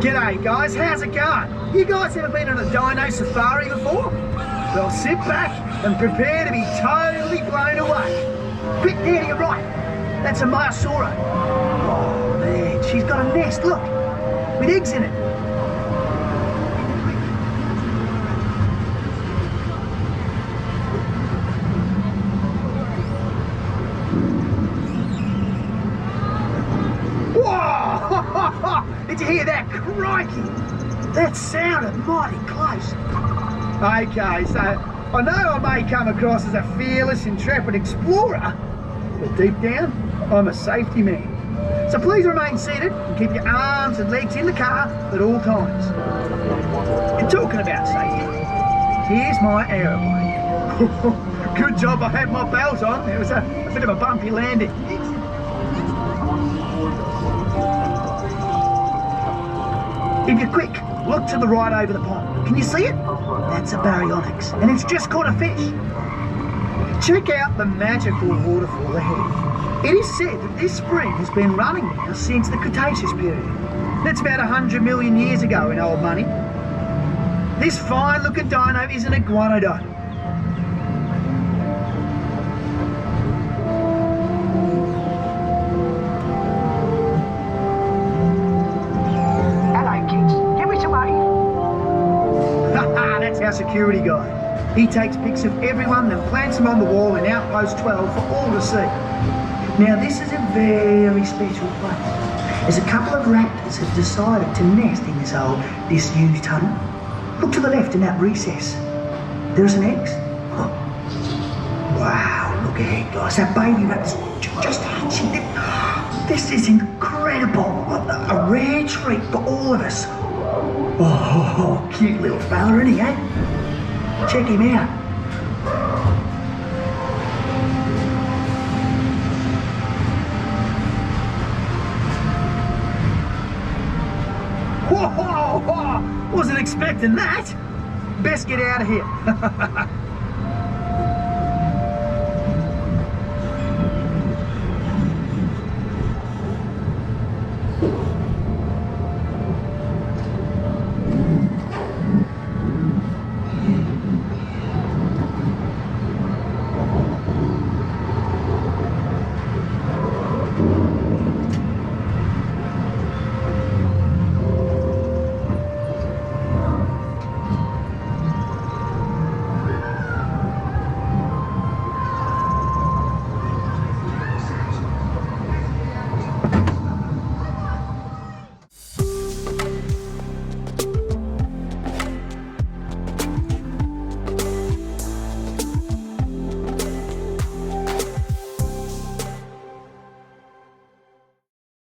G'day guys, how's it going? You guys ever been on a dino safari before? Well, sit back and prepare to be totally blown away. Quick, there to your right. That's a Dinosaur. Oh man, she's got a nest, look, with eggs in it. Did you hear that? Crikey! That sounded mighty close. Okay, so I know I may come across as a fearless, intrepid explorer, but deep down, I'm a safety man. So please remain seated and keep your arms and legs in the car at all times. And talking about safety, here's my aeroplane. Good job I had my belt on. It was a bit of a bumpy landing. If you're quick, look to the right over the pond. Can you see it? That's a baryonyx, and it's just caught a fish. Check out the magical waterfall ahead. It is said that this spring has been running now since the Cretaceous period. That's about 100 million years ago in old money. This fine-looking dino is an iguanodon. That's our security guy. He takes pics of everyone, then plants them on the wall in Outpost 12 for all to see. Now this is a very special place, as a couple of raptors have decided to nest in this old disused tunnel. Look to the left in that recess. There are some eggs. Oh. Wow, look ahead guys, that baby raptor's just hatching. This is incredible, a rare treat for all of us. Oh, cute little fella, isn't he, eh? Check him out. Whoa, wasn't expecting that. Best get out of here.